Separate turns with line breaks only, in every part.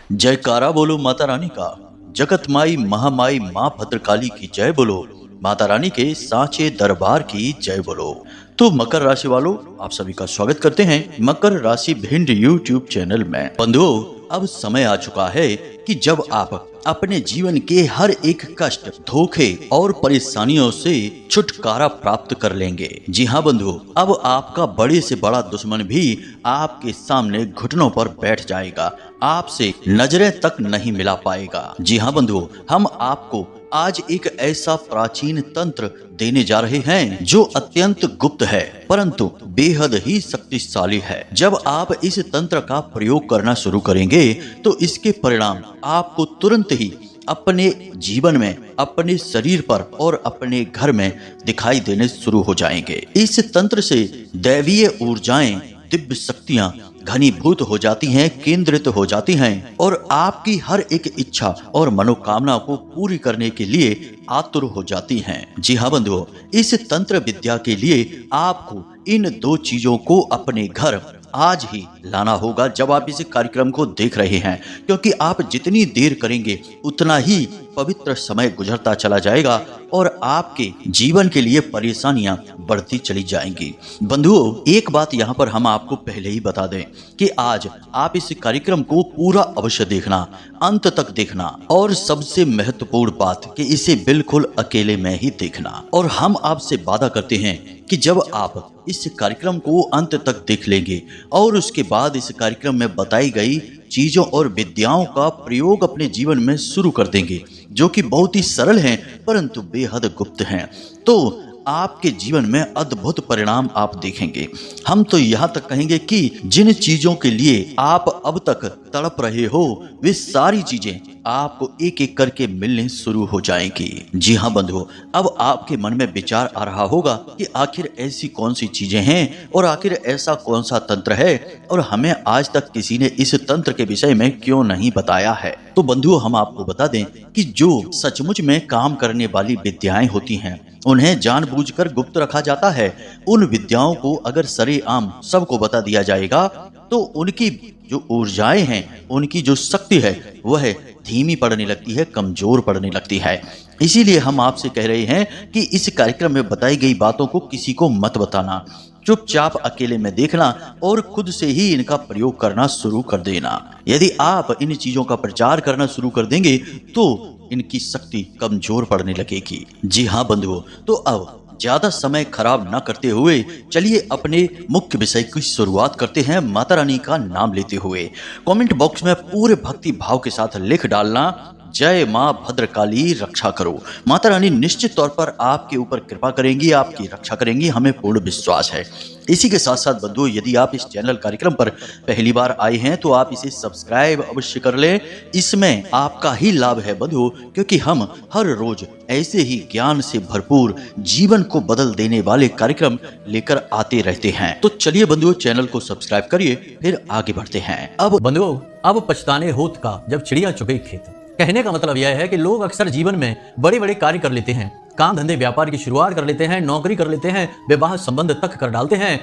जयकारा बोलो माता रानी का। जगत माई महामाई माँ भद्रकाली की जय बोलो। माता रानी के सांचे दरबार की जय बोलो। तो मकर राशि वालों, आप सभी का स्वागत करते हैं मकर राशि भिंड यूट्यूब चैनल में। बंधुओं, अब समय आ चुका है कि जब आप अपने जीवन के हर एक कष्ट, धोखे और परेशानियों से छुटकारा प्राप्त कर लेंगे। जी हाँ बंधुओं, अब आपका बड़े से बड़ा दुश्मन भी आपके सामने घुटनों पर बैठ जाएगा, आपसे नजरें तक नहीं मिला पाएगा। जी हाँ बंधुओं, हम आपको आज एक ऐसा प्राचीन तंत्र देने जा रहे हैं जो अत्यंत गुप्त है परंतु बेहद ही शक्तिशाली है। जब आप इस तंत्र का प्रयोग करना शुरू करेंगे तो इसके परिणाम आपको तुरंत ही अपने जीवन में, अपने शरीर पर और अपने घर में दिखाई देने शुरू हो जाएंगे। इस तंत्र से दैवीय ऊर्जाएं, दिव्य शक्तियां घनीभूत हो जाती हैं, केंद्रित हो जाती हैं और आपकी हर एक इच्छा और मनोकामना को पूरी करने के लिए आतुर हो जाती हैं। जी हाँ बंधुओं, इस तंत्र विद्या के लिए आपको इन दो चीजों को अपने घर आज ही लाना होगा जब आप इस कार्यक्रम को देख रहे हैं, क्योंकि आप जितनी देर करेंगे उतना ही पवित्र समय गुजरता चला जाएगा और आपके जीवन के लिए परेशानियां बढ़ती चली जाएंगी। बंधुओं, एक बात यहाँ पर हम आपको पहले ही बता दें कि आज आप इस कार्यक्रम को पूरा अवश्य देखना, अंत तक देखना और सबसे महत्वपूर्ण बात कि इसे बिल्कुल अकेले में ही देखना। और हम आपसे वादा करते हैं कि जब आप इस कार्यक्रम को अंत तक देख लेंगे और उसके बाद इस कार्यक्रम में बताई गई चीजों और विद्याओं का प्रयोग अपने जीवन में शुरू कर देंगे, जो कि बहुत ही सरल हैं परंतु बेहद गुप्त हैं, तो आपके जीवन में अद्भुत परिणाम आप देखेंगे। हम तो यहाँ तक कहेंगे कि जिन चीजों के लिए आप अब तक तड़प रहे हो वे सारी चीजें आपको एक एक करके मिलने शुरू हो जाएंगी। जी हाँ बंधुओं, अब आपके मन में विचार आ रहा होगा कि आखिर ऐसी कौन सी चीजें हैं और आखिर ऐसा कौन सा तंत्र है और हमें आज तक किसी ने इस तंत्र के विषय में क्यों नहीं बताया है। तो बंधुओं, हम आपको बता दें कि जो सचमुच में काम करने वाली विद्याएं होती हैं उन्हें जानबूझकर गुप्त रखा जाता है। उन विद्याओं को अगर सरेआम सबको बता दिया जाएगा तो उनकी जो ऊर्जाएं हैं, उनकी जो शक्ति है वह धीमी पड़ने लगती है, कमजोर पड़ने लगती है। इसीलिए हम आपसे कह रहे हैं कि इस कार्यक्रम में बताई गई बातों को किसी को मत बताना, चुपचाप अकेले में देखना और खुद से ही इनका प्रयोग करना शुरू कर देना। यदि आप इन चीजों का प्रचार करना शुरू कर देंगे तो इनकी शक्ति कमजोर पड़ने लगेगी। जी हाँ बंधुओं, तो अब ज्यादा समय खराब न करते हुए चलिए अपने मुख्य विषय की शुरुआत करते हैं माता रानी का नाम लेते हुए। कमेंट बॉक्स में पूरे भक्ति भाव के साथ लिख डालना, जय माँ भद्रकाली रक्षा करो। माता रानी निश्चित तौर पर आपके ऊपर कृपा करेंगी, आपकी रक्षा करेंगी, हमें पूर्ण विश्वास है। इसी के साथ साथ बंधुओं, यदि आप इस चैनल कार्यक्रम पर पहली बार आए हैं तो आप इसे सब्सक्राइब अवश्य कर लें। इसमें आपका ही लाभ है बंधुओं, क्योंकि हम हर रोज ऐसे ही ज्ञान से भरपूर जीवन को बदल देने वाले कार्यक्रम लेकर आते रहते हैं। तो चलिए बंधुओं, चैनल को सब्सक्राइब करिए, फिर आगे बढ़ते हैं।
अब बंधुओं, अब पछताने होत का जब चिड़िया चुगे खेत। कहने का मतलब यह है कि लोग अक्सर जीवन में बड़े बड़े कार्य कर लेते हैं, काम धंधे व्यापार की शुरुआत कर लेते हैं, नौकरी कर लेते हैं, विवाह संबंध तक कर डालते हैं।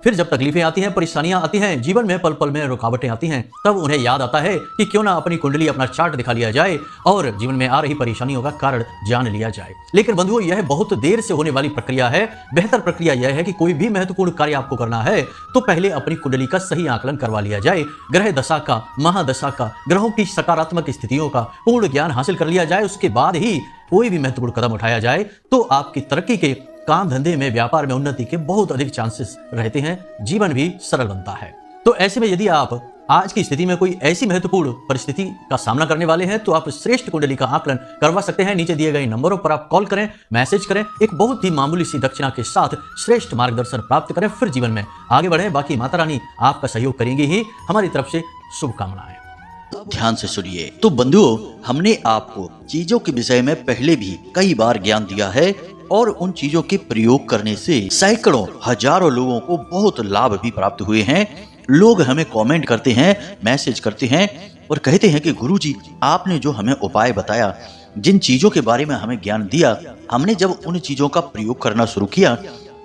फिर जब तकलीफें आती हैं, परेशानियां आती हैं, जीवन में पल पल में रुकावटें आती हैं, तब उन्हें याद आता है कि क्यों ना अपनी कुंडली, अपना चार्ट दिखा लिया जाए और जीवन में आ रही परेशानियों का कारण जान लिया जाए। लेकिन बंधुओं, यह बहुत देर से होने वाली प्रक्रिया है। बेहतर प्रक्रिया यह है कि कोई भी महत्वपूर्ण कार्य आपको करना है तो पहले अपनी कुंडली का सही आकलन करवा लिया जाए, ग्रह दशा का, महादशा का, ग्रहों की सकारात्मक स्थितियों का पूर्ण ज्ञान हासिल कर लिया जाए। उसके बाद ही कोई भी महत्वपूर्ण कदम उठाया जाए तो आपकी तरक्की के, काम धंधे में, व्यापार में उन्नति के बहुत अधिक चांसेस रहते हैं, जीवन भी सरल बनता है। तो ऐसे में यदि आप आज की स्थिति में कोई ऐसी महत्वपूर्ण परिस्थिति का सामना करने वाले हैं तो आप श्रेष्ठ कुंडली का आकलन करवा सकते हैं। नीचे दिए गए नंबरों पर आप कॉल करें, मैसेज करें, एक बहुत ही मामूली सी दक्षिणा के साथ श्रेष्ठ मार्गदर्शन प्राप्त करें, फिर जीवन में आगे बढ़ें। बाकी माता रानी आपका सहयोग करेंगी ही। हमारी तरफ से शुभकामनाएं।
ध्यान से सुनिए। तो बंधुओं, हमने आपको चीजों के विषय में पहले भी कई बार ज्ञान दिया है और उन चीजों के प्रयोग करने से सैकड़ों, हजारों लोगों को बहुत लाभ भी प्राप्त हुए हैं। लोग हमें कमेंट करते हैं, मैसेज करते हैं और कहते हैं कि गुरुजी, आपने जो हमें उपाय बताया, जिन चीजों के बारे में हमें ज्ञान दिया, हमने जब उन चीजों का प्रयोग करना शुरू किया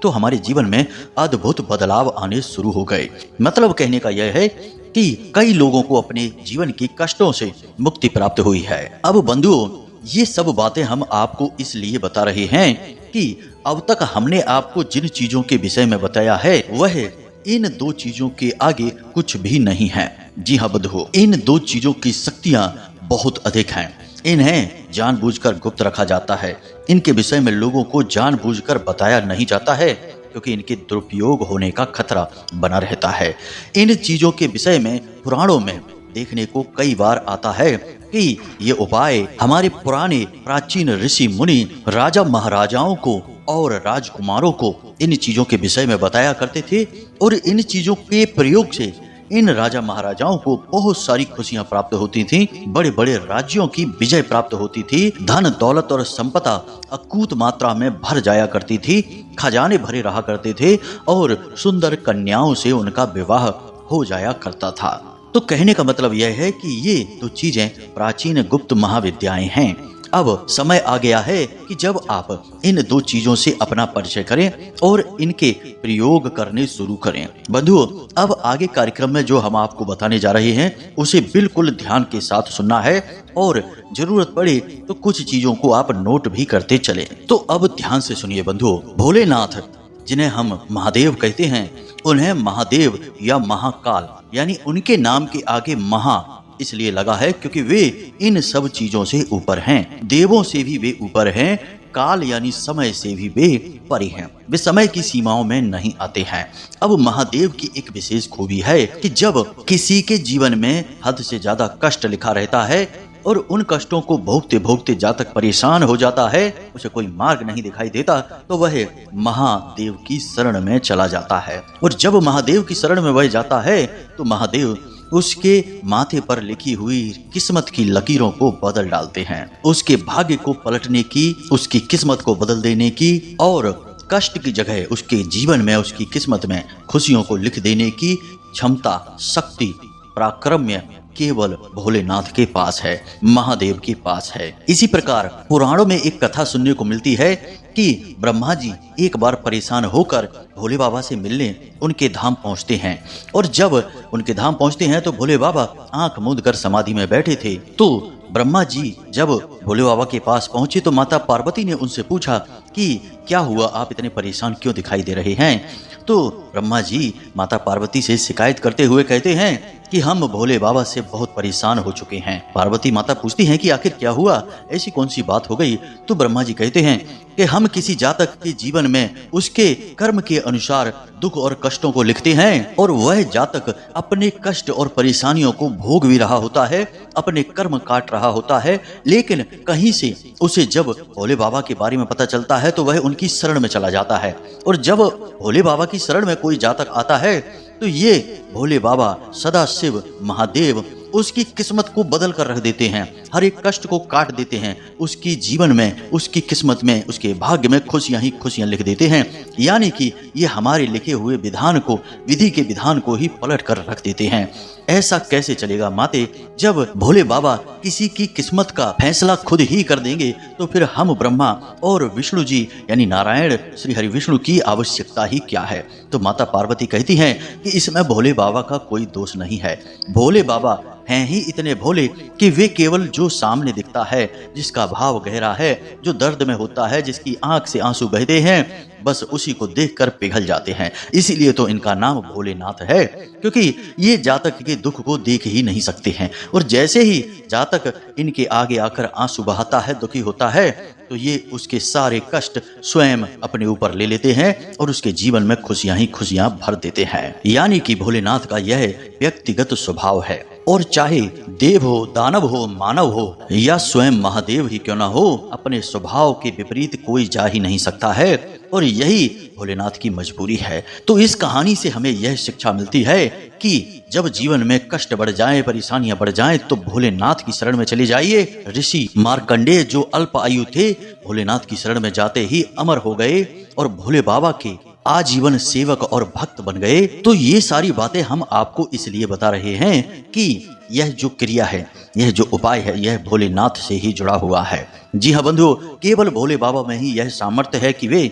तो हमारे जीवन में अद्भुत बदलाव आने शुरू हो गए। मतलब कहने का यह है कि कई लोगों को अपने जीवन के कष्टों से मुक्ति प्राप्त हुई है। अब बंधुओं, ये सब बातें हम आपको इसलिए बता रहे हैं कि अब तक हमने आपको जिन चीजों के विषय में बताया है वह इन दो चीजों के आगे कुछ भी नहीं है। जी हाँ बंधुओं, इन दो चीजों की शक्तियां बहुत अधिक हैं। इन्हें जानबूझकर गुप्त रखा जाता है। इनके विषय में लोगों को जानबूझकर बताया नहीं जाता है क्योंकि इनके दुरुपयोग होने का खतरा बना रहता है। इन चीजों के विषय में पुराणों में देखने को कई बार आता है कि ये उपाय हमारे पुराने प्राचीन ऋषि मुनि राजा महाराजाओं को और राजकुमारों को इन चीजों के विषय में बताया करते थे और इन चीजों के प्रयोग से इन राजा महाराजाओं को बहुत सारी खुशियां प्राप्त होती थीं, बड़े बड़े राज्यों की विजय प्राप्त होती थी, धन दौलत और संपदा अकूत मात्रा में भर जाया करती थी, खजाने भरे रहा करते थे और सुंदर कन्याओं से उनका विवाह हो जाया करता था। तो कहने का मतलब यह है कि ये दो चीजें प्राचीन गुप्त महाविद्याएं हैं। अब समय आ गया है कि जब आप इन दो चीजों से अपना परिचय करें और इनके प्रयोग करने शुरू करें। बंधुओं, अब आगे कार्यक्रम में जो हम आपको बताने जा रहे हैं उसे बिल्कुल ध्यान के साथ सुनना है और जरूरत पड़े तो कुछ चीजों को आप नोट भी करते चलें। तो अब ध्यान से सुनिए बंधुओं। भोलेनाथ, जिन्हें हम महादेव कहते हैं, उन्हें महादेव या महाकाल यानी उनके नाम के आगे महा इसलिए लगा है क्योंकि वे इन सब चीजों से ऊपर हैं। देवों से भी वे ऊपर हैं, काल यानी समय से भी वे परे हैं। वे समय की सीमाओं में नहीं आते हैं। अब महादेव की एक विशेष खूबी है कि जब किसी के जीवन में हद से ज्यादा कष्ट लिखा रहता है और उन कष्टों को भोगते भोगते जातक परेशान हो जाता है, उसे कोई मार्ग नहीं दिखाई देता, तो वह महादेव की शरण में चला जाता है। और जब महादेव की शरण में वह जाता है तो महादेव उसके माथे पर लिखी हुई किस्मत की लकीरों को बदल डालते हैं। उसके भाग्य को पलटने की, उसकी किस्मत को बदल देने की और कष्ट की जगह उसके जीवन में, उसकी किस्मत में खुशियों को लिख देने की क्षमता, शक्ति, पराक्रम्य केवल भोलेनाथ के पास है, महादेव के पास है। इसी प्रकार पुराणों में एक कथा सुनने को मिलती है कि ब्रह्मा जी एक बार परेशान होकर भोले बाबा से मिलने उनके धाम पहुंचते हैं और जब उनके धाम पहुंचते हैं तो भोले बाबा आंख मूंद कर समाधि में बैठे थे। तो ब्रह्मा जी जब भोले बाबा के पास पहुंचे तो माता पार्वती ने उनसे पूछा कि क्या हुआ, आप इतने परेशान क्यों दिखाई दे रहे हैं। तो ब्रह्मा जी माता पार्वती से शिकायत करते हुए कहते हैं कि हम भोले बाबा से बहुत परेशान हो चुके हैं। पार्वती माता पूछती हैं कि आखिर क्या हुआ, ऐसी कौन सी बात हो गई। तो ब्रह्मा जी कहते हैं कि हम किसी जातक के जीवन में उसके कर्म के अनुसार दुख और कष्टों को लिखते हैं और वह जातक अपने कष्ट और परेशानियों को भोग भी रहा होता है, अपने कर्म काट रहा होता है, लेकिन कहीं से उसे जब भोले बाबा के बारे में पता चलता है तो वह उनकी शरण में चला जाता है। और जब भोले बाबा की शरण में कोई जातक आता है तो ये भोले बाबा सदा शिव महादेव उसकी किस्मत को बदल कर रख देते हैं, हर एक कष्ट को काट देते हैं, उसकी जीवन में, उसकी किस्मत में, उसके भाग्य में खुशियां ही खुशियां लिख देते हैं। यानी कि ये हमारे लिखे हुए विधान को, विधि के विधान को ही पलट कर रख देते हैं। ऐसा कैसे चलेगा माते, जब भोले बाबा किसी की किस्मत का फैसला खुद ही कर देंगे तो फिर हम ब्रह्मा और विष्णु जी यानी नारायण श्री हरि विष्णु की आवश्यकता ही क्या है। तो माता पार्वती कहती हैं कि इसमें भोले बाबा का कोई दोष नहीं है। भोले बाबा हैं ही इतने भोले कि वे केवल जो सामने दिखता है, जिसका भाव गहरा है, जो दर्द में होता है, जिसकी आंख से आंसू बहते हैं, बस उसी को देखकर पिघल जाते हैं। इसीलिए तो इनका नाम भोलेनाथ है, क्योंकि ये जातक के दुख को देख ही नहीं सकते हैं। और जैसे ही जातक इनके आगे आकर आंसू बहाता है, दुखी होता है, तो ये उसके सारे कष्ट स्वयं अपने ऊपर ले लेते हैं और उसके जीवन में खुशियां ही खुशियां भर देते हैं। यानी कि भोलेनाथ का यह व्यक्तिगत स्वभाव है। और चाहे देव हो, दानव हो, मानव हो या स्वयं महादेव ही क्यों ना हो, अपने स्वभाव के विपरीत कोई जा ही नहीं सकता है और यही भोलेनाथ की मजबूरी है। तो इस कहानी से हमें यह शिक्षा मिलती है कि जब जीवन में कष्ट बढ़ जाए, परेशानियां बढ़ जाएं, तो भोलेनाथ की शरण में चले जाइए। ऋषि मार्कंडेय जो अल्प आयु थे, भोलेनाथ की शरण में जाते ही अमर हो गए और भोले बाबा के आजीवन सेवक और भक्त बन गए। तो ये सारी बातें हम आपको इसलिए बता रहे हैं कि यह जो क्रिया है, यह जो उपाय है, यह भोलेनाथ से ही जुड़ा हुआ है। जी हाँ बंधुओं, केवल भोले बाबा में ही यह सामर्थ्य है कि वे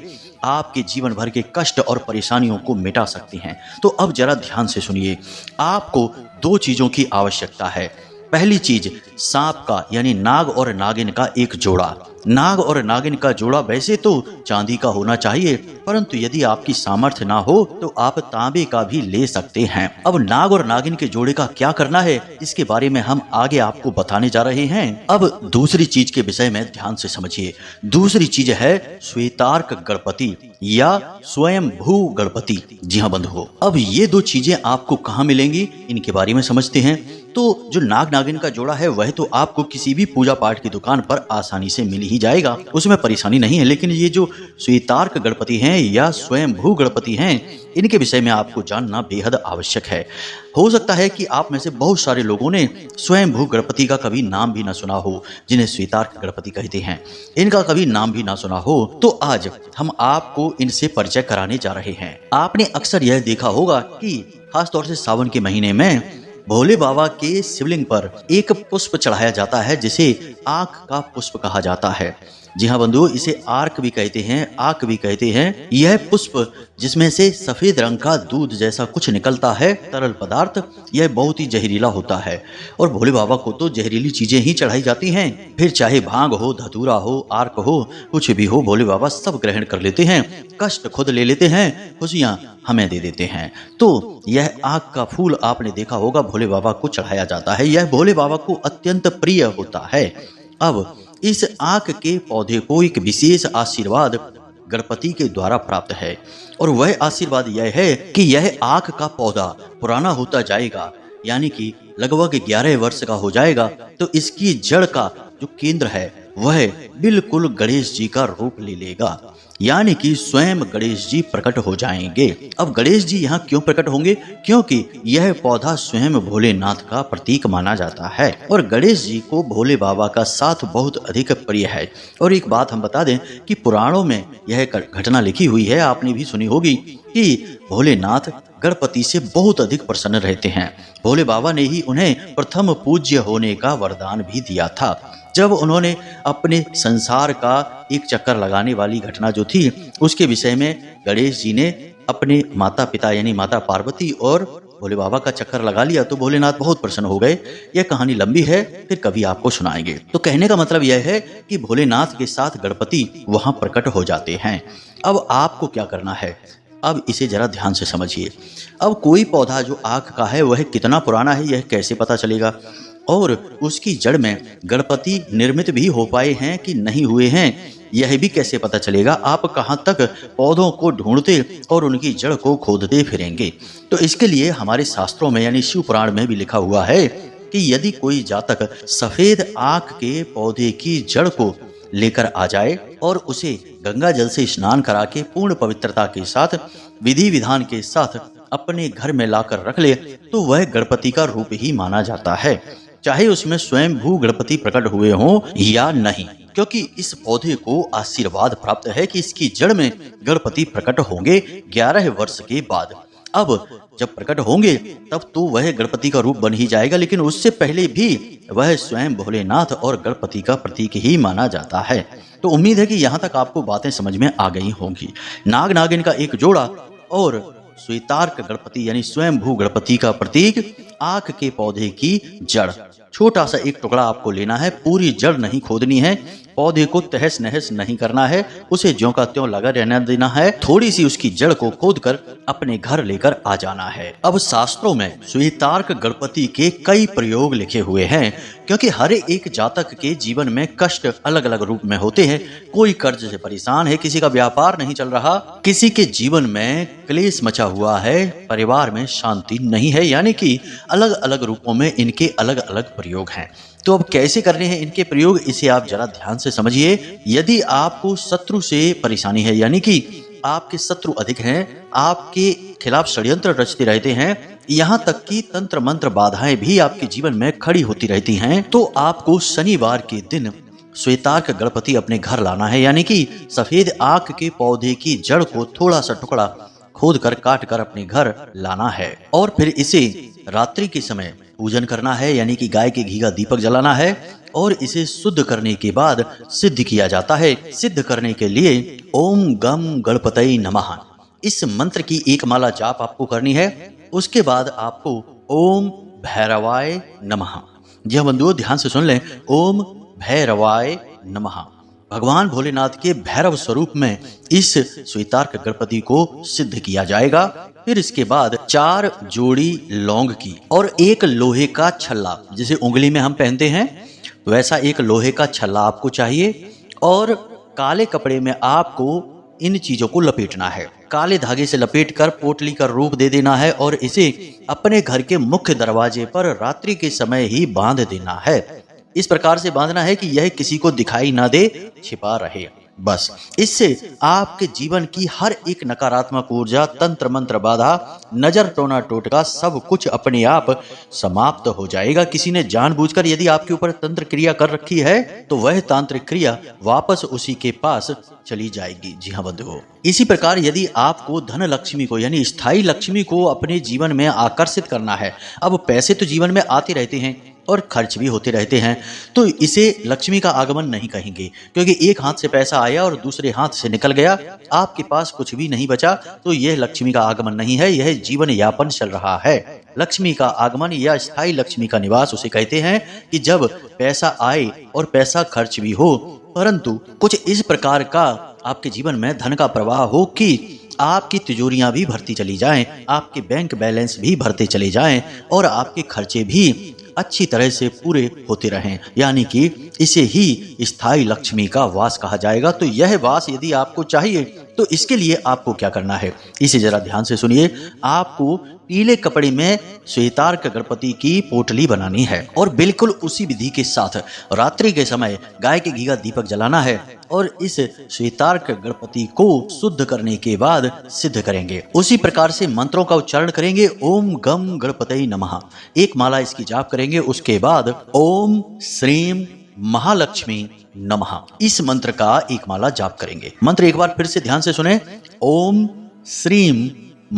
आपके जीवन भर के कष्ट और परेशानियों को मिटा सकती हैं। तो अब जरा ध्यान से सुनिए, आपको 2 चीज़ों की आवश्यकता है। पहली चीज, सांप का यानी नाग और नागिन का एक जोड़ा। नाग और नागिन का जोड़ा वैसे तो चांदी का होना चाहिए, परंतु यदि आपकी सामर्थ्य ना हो तो आप तांबे का भी ले सकते हैं। अब नाग और नागिन के जोड़े का क्या करना है, इसके बारे में हम आगे आपको बताने जा रहे हैं। अब दूसरी चीज के विषय में ध्यान से समझिए। दूसरी चीज है श्वेतार्क गणपति या स्वयं भू गणपति। जी हाँ बंधुओं, अब ये 2 चीजें आपको कहाँ मिलेंगी, इनके बारे में समझते हैं। तो जो नाग नागिन का जोड़ा है वह तो आपको किसी भी पूजा पाठ की दुकान पर आसानी से मिल ही जाएगा, उसमें परेशानी नहीं है। लेकिन ये जो श्वेतार्क गणपति हैं या स्वयं भू गणपति हैं, इनके विषय में आपको जानना बेहद आवश्यक है। हो सकता है कि आप में से बहुत सारे लोगों ने स्वयं भू गणपति का कभी नाम भी ना सुना हो, जिन्हें श्वेतार्क गणपति कहते हैं, इनका कभी नाम भी ना सुना हो। तो आज हम आपको इनसे परिचय कराने जा रहे हैं। आपने अक्सर यह देखा होगा कि खासतौर से सावन के महीने में भोले बाबा के शिवलिंग पर एक पुष्प चढ़ाया जाता है जिसे आंख का पुष्प कहा जाता है। जी हाँ बंधुओं, इसे आर्क भी कहते हैं, आंख भी कहते हैं। यह पुष्प जिसमें से सफेद रंग का दूध जैसा कुछ निकलता है, तरल पदार्थ, यह बहुत ही जहरीला होता है और भोले बाबा को तो जहरीली चीजें ही चढ़ाई जाती हैं। फिर चाहे भांग हो, धतूरा हो, आर्क हो, कुछ भी हो, भोले बाबा सब ग्रहण कर लेते हैं। कष्ट खुद ले लेते हैं, खुशियां हमें दे देते हैं। तो यह आंख का फूल आपने देखा होगा, भोले बाबा को चढ़ाया जाता है। यह भोले बाबा को अत्यंत प्रिय होता है। अब इस आंख के पौधे को एक विशेष आशीर्वाद गणपति के द्वारा प्राप्त है और वह आशीर्वाद यह है कि यह आंख का पौधा पुराना होता जाएगा, यानी कि लगभग 11 वर्ष का हो जाएगा। तो इसकी जड़ का जो केंद्र है वह बिल्कुल गणेश जी का रूप ले लेगा, यानी कि स्वयं गणेश जी प्रकट हो जाएंगे। अब गणेश जी यहाँ क्यों प्रकट होंगे, क्योंकि यह पौधा स्वयं भोलेनाथ का प्रतीक माना जाता है और गणेश जी को भोले बाबा का साथ बहुत अधिक प्रिय है। और एक बात हम बता दें कि पुराणों में यह घटना लिखी हुई है, आपने भी सुनी होगी कि भोलेनाथ गणपति से बहुत अधिक प्रसन्न रहते हैं। भोले बाबा ने ही उन्हें प्रथम पूज्य होने का वरदान भी दिया था। जब उन्होंने अपने संसार का एक चक्कर लगाने वाली घटना जो थी उसके विषय में गणेश जी ने अपने माता पिता यानी माता पार्वती और भोले बाबा का चक्कर लगा लिया तो भोलेनाथ बहुत प्रसन्न हो गए। यह कहानी लंबी है, फिर कभी आपको सुनाएंगे। तो कहने का मतलब यह है कि भोलेनाथ के साथ गणपति वहां प्रकट हो जाते हैं। अब आपको क्या करना है, अब इसे जरा ध्यान से समझिए। अब कोई पौधा जो आंख का है वह कितना पुराना है यह कैसे पता चलेगा, और उसकी जड़ में गणपति निर्मित भी हो पाए हैं कि नहीं हुए हैं यह भी कैसे पता चलेगा। आप कहाँ तक पौधों को ढूंढते और उनकी जड़ को खोदते फिरेंगे। तो इसके लिए हमारे शास्त्रों में यानी शिव पुराण में भी लिखा हुआ है कि यदि कोई जातक सफेद आंख के पौधे की जड़ को लेकर आ जाए और उसे गंगा जल से स्नान करा के पूर्ण पवित्रता के साथ विधि विधान के साथ अपने घर में लाकर रख ले तो वह गणपति का रूप ही माना जाता है, चाहे उसमें स्वयं भू गणपति प्रकट हुए हों या नहीं, क्योंकि इस पौधे को आशीर्वाद प्राप्त है कि इसकी जड़ में गणपति प्रकट होंगे 11 वर्ष के बाद। अब जब प्रकट होंगे तब तो वह गणपति का रूप बन ही जाएगा, लेकिन उससे पहले भी वह स्वयं भोलेनाथ और गणपति का प्रतीक ही माना जाता है। तो उम्मीद है कि यहाँ तक आपको बातें समझ में आ गई होंगी। नाग नागिन का एक जोड़ा और श्वेतार्क गणपति यानी स्वयं भू गणपति का प्रतीक आंख के पौधे की जड़। छोटा सा एक टुकड़ा आपको लेना है, पूरी जड़ नहीं खोदनी है, पौधे को तहस नहस नहीं करना है, उसे ज्यों का त्यों लगा रहने देना है, थोड़ी सी उसकी जड़ को खोदकर अपने घर लेकर आ जाना है। अब शास्त्रों में श्वेतार्क गणपति के कई प्रयोग लिखे हुए हैं, क्योंकि हर एक जातक के जीवन में कष्ट अलग अलग रूप में होते हैं। कोई कर्ज से परेशान है, किसी का व्यापार नहीं चल रहा, किसी के जीवन में क्लेश मचा हुआ है, परिवार में शांति नहीं है, यानी कि अलग अलग रूपों में इनके अलग अलग प्रयोग हैं। तो अब कैसे करने हैं इनके प्रयोग, इसे आप जरा ध्यान से समझिए। यदि आपको शत्रु से परेशानी है, यानी कि आपके शत्रु अधिक हैं, आपके खिलाफ षड्यंत्र रचते रहते हैं, यहाँ तक कि तंत्र मंत्र बाधाएं भी आपके जीवन में खड़ी होती रहती हैं, तो आपको शनिवार के दिन श्वेतार्क गणपति अपने घर लाना है, यानी कि सफेद आंख के पौधे की जड़ को थोड़ा सा टुकड़ा खोद कर काट कर अपने घर लाना है और फिर इसे रात्रि के समय पूजन करना है, यानी कि गाय के घी का दीपक जलाना है और इसे शुद्ध करने के बाद सिद्ध किया जाता है। सिद्ध करने के लिए ओम गम गणपतये नमः इस मंत्र की एक माला जाप आपको करनी है। उसके बाद आपको ओम भैरवाय नमः, जी हाँ बंधुओं ध्यान से सुन लें, ओम भैरवाय नमः भगवान भोलेनाथ के भैरव स्वरूप में इस श्वेतार्क गणपति को सिद्ध किया जाएगा। फिर इसके बाद 4 जोड़ी लौंग की और एक लोहे का छल्ला, जिसे उंगली में हम पहनते हैं वैसा एक लोहे का छल्ला आपको चाहिए, और काले कपड़े में आपको इन चीजों को लपेटना है। काले धागे से लपेटकर पोटली का रूप दे देना है और इसे अपने घर के मुख्य दरवाजे पर रात्रि के समय ही बांध देना है। इस प्रकार से बांधना है कि यह किसी को दिखाई ना दे, छिपा रहे। बस इससे आपके जीवन की हर एक नकारात्मक ऊर्जा, तंत्र मंत्र बाधा, नजर टोना टोटका सब कुछ अपने आप समाप्त हो जाएगा। किसी ने जानबूझकर यदि आपके ऊपर तंत्र क्रिया कर रखी है तो वह तांत्रिक क्रिया वापस उसी के पास चली जाएगी। जी हाँ बंधुओं, इसी प्रकार यदि आपको धन लक्ष्मी को यानी स्थायी लक्ष्मी को अपने जीवन में आकर्षित करना है, अब पैसे तो जीवन में आते रहते हैं और खर्च भी होते रहते हैं, तो इसे लक्ष्मी का आगमन नहीं कहेंगे, क्योंकि एक हाथ से पैसा आया और दूसरे हाथ से निकल गया, आपके पास कुछ भी नहीं बचा, तो यह लक्ष्मी का आगमन नहीं है, यह जीवन यापन चल रहा है। लक्ष्मी का आगमन या स्थायी लक्ष्मी का निवास उसे कहते हैं कि जब पैसा आए और पैसा खर्च भी हो, परंतु कुछ इस प्रकार का आपके जीवन में धन का प्रवाह हो कि आपकी तिजोरियां भी भरती चली जाएं, आपके बैंक बैलेंस भी भरते चले जाएं और आपके खर्चे भी अच्छी तरह से पूरे होते रहें, यानी कि इसे ही स्थायी लक्ष्मी का वास कहा जाएगा। तो यह वास यदि आपको चाहिए तो इसके लिए आपको क्या करना है, इसे जरा ध्यान से सुनिए। आपको पीले कपड़े में श्वेतार्क गणपति की पोटली बनानी है और बिल्कुल उसी विधि के साथ रात्रि के समय गाय के घी का दीपक जलाना है और इस श्वेतार्क गणपति को शुद्ध करने के बाद सिद्ध करेंगे। उसी प्रकार से मंत्रों का उच्चारण करेंगे। ओम गम गणपतये नमः एक माला इसकी जाप करेंगे। उसके बाद ओम श्रीम महालक्ष्मी नमः इस मंत्र का एक माला जाप करेंगे। मंत्र एक बार फिर से ध्यान से सुने, ओम श्रीम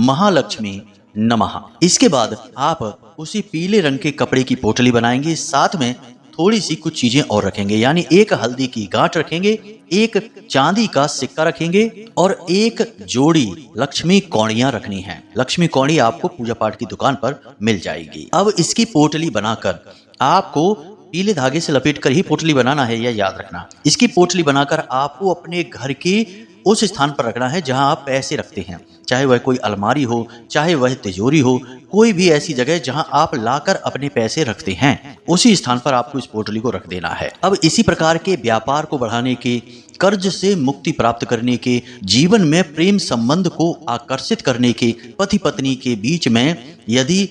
महालक्ष्मी नमः। इसके बाद आप उसी पीले रंग के कपड़े की पोटली बनाएंगे, साथ में थोड़ी सी कुछ चीजें और रखेंगे, यानी एक हल्दी की गांठ रखेंगे, एक चांदी का सिक्का रखेंगे और एक जोड़ी लक्ष्मी कौड़ियां रखनी है। लक्ष्मी कौड़ी आपको पूजा पाठ की दुकान पर मिल जाएगी। अब इसकी पोटली बनाकर आपको पीले धागे से लपेटकर ही पोटली बनाना है, यह याद रखना। इसकी पोटली बनाकर आपको अपने घर के उस स्थान पर रखना है जहां आप पैसे रखते हैं, चाहे वह कोई अलमारी हो, चाहे वह तिजोरी हो, कोई भी ऐसी जगह जहां आप लाकर अपने पैसे रखते हैं, उसी स्थान पर आपको इस पोटली को रख देना है। अब इसी प्रकार के व्यापार को बढ़ाने के, कर्ज से मुक्ति प्राप्त करने के, जीवन में प्रेम संबंध को आकर्षित करने के, पति पत्नी के बीच में यदि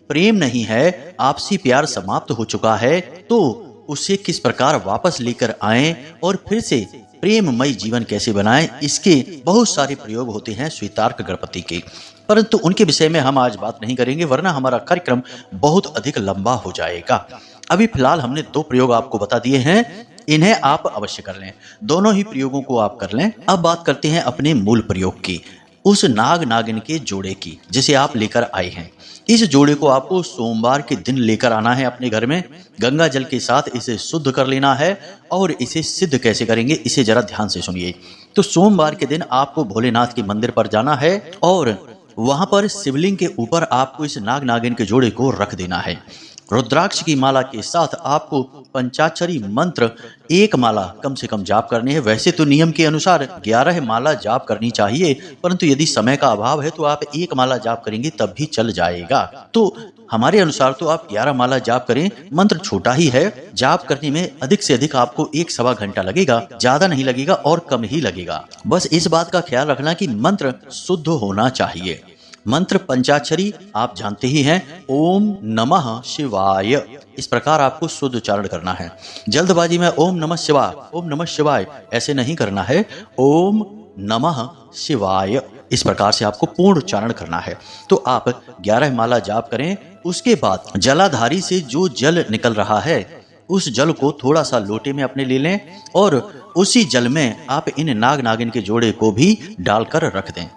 प्रेम नहीं है, आपसी प्यार समाप्त हो चुका है, तो उसे किस प्रकार वापस लेकर आएं और फिर से प्रेममय जीवन कैसे बनाएं, इसके बहुत सारे प्रयोग होते हैं श्वेतार्क गणपति के, परंतु उनके विषय में हम आज बात नहीं करेंगे, वरना हमारा कार्यक्रम बहुत अधिक लंबा हो जाएगा। अभी फिलहाल हमने 2 प्रयोग आपको बता दिए हैं, इन्हें आप अवश्य कर लें, दोनों ही प्रयोगों को आप कर लें। अब बात करते हैं अपने मूल प्रयोग की, उस नाग नागिन के जोड़े की जिसे आप लेकर आए हैं। इस जोड़े को आपको सोमवार के दिन लेकर आना है अपने घर में, गंगा जल के साथ इसे शुद्ध कर लेना है। और इसे सिद्ध कैसे करेंगे, इसे जरा ध्यान से सुनिए। तो सोमवार के दिन आपको भोलेनाथ के मंदिर पर जाना है और वहां पर शिवलिंग के ऊपर आपको इस नाग नागिन के जोड़े को रख देना है। रुद्राक्ष की माला के साथ आपको पंचाक्षरी मंत्र 1 माला कम से कम जाप करनी है। वैसे तो नियम के अनुसार 11 माला जाप करनी चाहिए, परंतु यदि समय का अभाव है तो आप 1 माला जाप करेंगे तब भी चल जाएगा। तो हमारे अनुसार तो आप 11 माला जाप करें, मंत्र छोटा ही है, जाप करने में अधिक से अधिक आपको 1-1.25 घंटा लगेगा, ज्यादा नहीं लगेगा और कम ही लगेगा। बस इस बात का ख्याल रखना कि मंत्र शुद्ध होना चाहिए। मंत्र पंचाक्षरी आप जानते ही हैं, ओम नमः शिवाय, इस प्रकार आपको शुद्ध उच्चारण करना है। जल्दबाजी में ओम नमः शिवाय ऐसे नहीं करना है, ओम नमः शिवाय इस प्रकार से आपको पूर्ण उच्चारण करना है। तो आप 11 माला जाप करें। उसके बाद जलाधारी से जो जल निकल रहा है उस जल को थोड़ा सा लोटे में अपने ले लें और उसी जल में आप इन नाग नागिन के जोड़े को भी डालकर रख दें।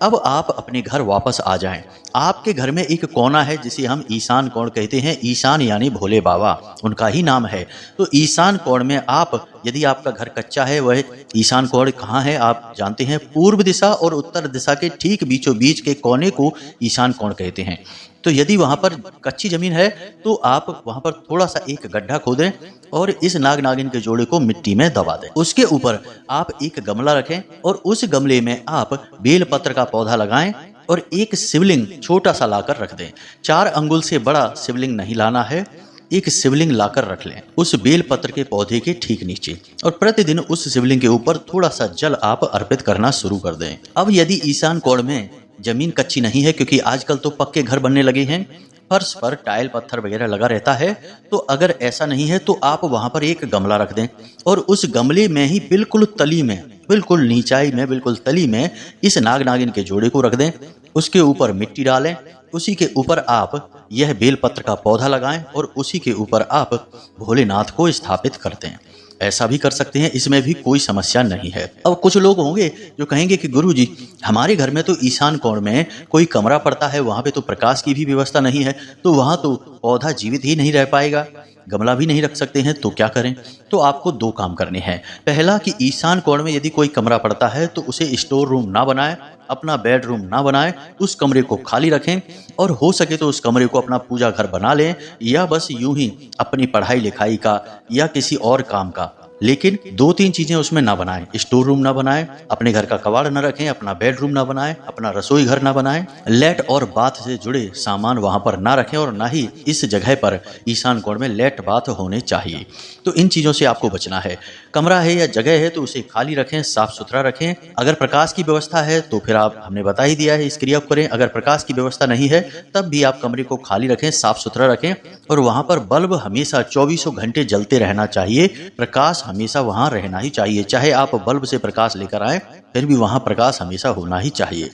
अब आप अपने घर वापस आ जाएं। आपके घर में एक कोना है जिसे हम ईशान कोण कहते हैं। ईशान यानी भोले बाबा, उनका ही नाम है। तो ईशान कोण में आप, यदि आपका घर कच्चा है, वह ईशान कोण कहाँ है आप जानते हैं? पूर्व दिशा और उत्तर दिशा के ठीक बीचों बीच के कोने को ईशान कोण कहते हैं। तो यदि वहाँ पर कच्ची जमीन है तो आप वहाँ पर थोड़ा सा एक गड्ढा खोदें और इस नाग नागिन के जोड़े को मिट्टी में दबा दें। उसके ऊपर आप एक गमला रखें और उस गमले में आप बेलपत्र का पौधा लगाएं और एक शिवलिंग छोटा सा लाकर रख दें। 4 अंगुल से बड़ा शिवलिंग नहीं लाना है, एक शिवलिंग लाकर रख लें उस बेलपत्र के पौधे के ठीक नीचे, और प्रतिदिन उस शिवलिंग के ऊपर थोड़ा सा जल आप अर्पित करना शुरू कर दें। अब यदि ईशान कोण में जमीन कच्ची नहीं है, क्योंकि आजकल तो पक्के घर बनने लगे हैं, फर्श पर टाइल पत्थर वगैरह लगा रहता है, तो अगर ऐसा नहीं है तो आप वहां पर एक गमला रख दें और उस गमले में ही बिल्कुल तली में, बिल्कुल नीचाई में, बिल्कुल तली में इस नाग नागिन के जोड़े को रख दें। उसके ऊपर मिट्टी डालें, उसी के ऊपर आप यह बेलपत्र का पौधा लगाएं और उसी के ऊपर आप भोलेनाथ को स्थापित कर दें। ऐसा भी कर सकते हैं, इसमें भी कोई समस्या नहीं है। अब कुछ लोग होंगे जो कहेंगे कि गुरुजी, हमारे घर में तो ईशान कोण में कोई कमरा पड़ता है, वहां पे तो प्रकाश की भी व्यवस्था नहीं है, तो वहां तो पौधा जीवित ही नहीं रह पाएगा, गमला भी नहीं रख सकते हैं, तो क्या करें? तो आपको 2 काम करने हैं। पहला कि ईशान कोण में यदि कोई कमरा पड़ता है तो उसे स्टोर रूम ना बनाएं, अपना बेडरूम ना बनाएं, उस कमरे को खाली रखें और हो सके तो उस कमरे को अपना पूजा घर बना लें, या बस यूं ही अपनी पढ़ाई लिखाई का या किसी और काम का, लेकिन 2-3 चीजें उसमें ना बनाएं। स्टोर रूम ना बनाएं, अपने घर का कबाड़ ना रखें, अपना बेडरूम ना बनाएं, अपना रसोई घर ना बनाएं, लेट और बाथ से जुड़े सामान वहां पर ना रखें और ना ही इस जगह पर ईशान कोण में लेट बाथ होने चाहिए। तो इन चीजों से आपको बचना है। कमरा है या जगह है तो उसे खाली रखें, साफ सुथरा रखें। अगर प्रकाश की व्यवस्था है तो फिर आप, हमने बता ही दिया है, इस क्रिया को करें। अगर प्रकाश की व्यवस्था नहीं है तब भी आप कमरे को खाली रखें, साफ सुथरा रखें और वहां पर बल्ब हमेशा 24 घंटे जलते रहना चाहिए। प्रकाश हमेशा वहां रहना ही चाहिए, चाहे आप बल्ब से प्रकाश लेकर आए फिर भी वहां प्रकाश हमेशा होना ही चाहिए।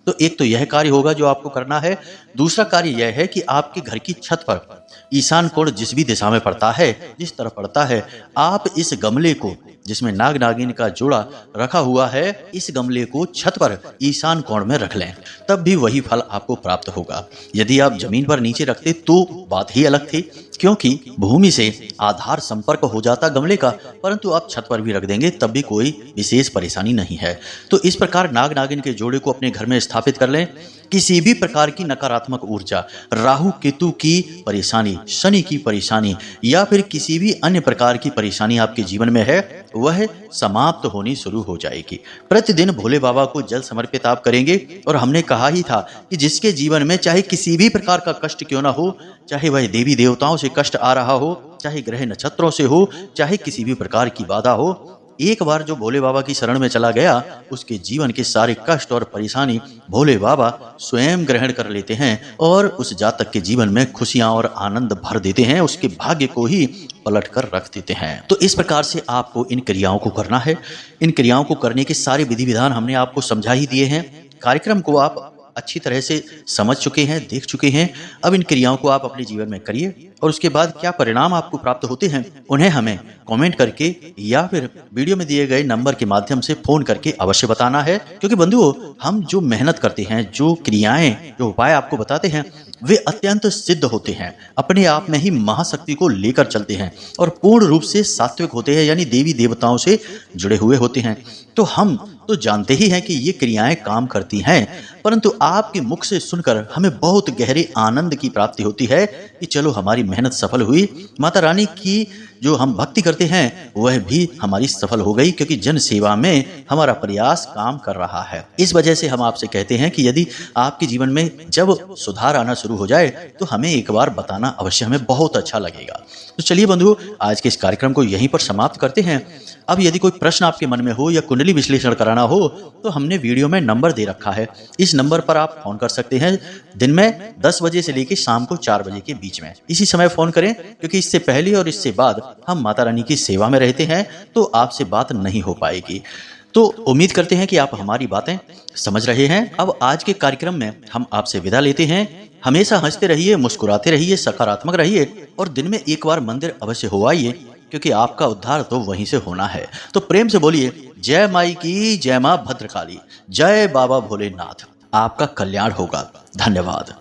तो एक तो यह कार्य होगा जो आपको करना है। दूसरा कार्य यह है कि आपके घर की छत पर ईशान कोण जिस भी दिशा में पड़ता है, जिस तरफ पड़ता है, आप इस गमले को जिसमें नाग नागिन का जोड़ा रखा हुआ है, इस गमले को छत पर ईशान कोण में रख लें, तब भी वही फल आपको प्राप्त होगा। यदि आप जमीन पर नीचे रखते तो बात ही अलग थी, क्योंकि भूमि से आधार संपर्क हो जाता गमले का, परंतु आप छत पर भी रख देंगे तब भी कोई विशेष परेशानी नहीं है। तो इस प्रकार नाग नागिन के जोड़े को अपने घर में स्थापित कर लें। किसी भी प्रकार की नकारात्मक ऊर्जा, राहु केतु की परेशानी, शनि की परेशानी या फिर किसी भी अन्य प्रकार की परेशानी आपके जीवन में है, वह समाप्त होनी शुरू हो जाएगी। प्रतिदिन भोले बाबा को जल समर्पित आप करेंगे और हमने कहा ही था कि जिसके जीवन में चाहे किसी भी प्रकार का कष्ट क्यों ना हो, चाहे वह देवी देवताओं से कष्ट आ रहा हो, चाहे ग्रह नक्षत्रों से हो, चाहे किसी भी प्रकार की बाधा हो, एक बार जो भोले बाबा की शरण में चला गया, उसके जीवन के सारे कष्ट और परेशानी भोले बाबा स्वयं ग्रहण कर लेते हैं और उस जातक के जीवन में खुशियां और आनंद भर देते हैं, उसके भाग्य को ही पलट कर रख देते हैं। तो इस प्रकार से आपको इन क्रियाओं को करना है। इन क्रियाओं को करने के सारे विधि विधान हमने आपको समझा ही दिए हैं। कार्यक्रम को आप अच्छी तरह से समझ चुके हैं, देख चुके हैं। अब इन क्रियाओं को आप अपने जीवन में करिए और उसके बाद क्या परिणाम आपको प्राप्त होते हैं, उन्हें हमें कमेंट करके या फिर वीडियो में दिए गए नंबर के माध्यम से फोन करके अवश्य बताना है। क्योंकि बंधुओं, हम जो मेहनत करते हैं, जो क्रियाएं, जो उपाय आपको बताते हैं, वे अत्यंत सिद्ध होते हैं, अपने आप में ही महाशक्ति को लेकर चलते हैं और पूर्ण रूप से सात्विक होते हैं, यानी देवी देवताओं से जुड़े हुए होते हैं। तो हम तो जानते ही हैं कि ये क्रियाएं काम करती हैं, परंतु आपके मुख से सुनकर हमें बहुत गहरे आनंद की प्राप्ति होती है कि चलो हमारी मेहनत सफल हुई, माता रानी की जो हम भक्ति करते हैं वह भी हमारी सफल हो गई, क्योंकि जन सेवा में हमारा प्रयास काम कर रहा है। इस वजह से हम आपसे कहते हैं कि यदि आपके जीवन में जब सुधार आना शुरू हो जाए तो हमें एक बार बताना अवश्य, हमें बहुत अच्छा लगेगा। तो चलिए बंधु, आज के इस कार्यक्रम को यहीं पर समाप्त करते हैं। अब यदि कोई प्रश्न आपके मन में हो या कुंडली विश्लेषण कराना हो तो हमने वीडियो में नंबर दे रखा है, इस नंबर पर आप फोन कर सकते हैं। दिन में 10 बजे से लेकर शाम को 4 बजे के बीच में इसी समय फोन करें, क्योंकि इससे पहले और इससे बाद हम माता रानी की सेवा में रहते हैं तो आपसे बात नहीं हो पाएगी। तो उम्मीद करते हैं कि आप हमारी बातें समझ रहे हैं। अब आज के कार्यक्रम में हम आपसे विदा लेते हैं। हमेशा हंसते रहिए, मुस्कुराते रहिए, सकारात्मक रहिए और दिन में एक बार मंदिर अवश्य हो आइए, क्योंकि आपका उद्धार तो वहीं से होना है। तो प्रेम से बोलिए जय माई की, जय मां भद्रकाली, जय बाबा भोलेनाथ। आपका कल्याण होगा। धन्यवाद।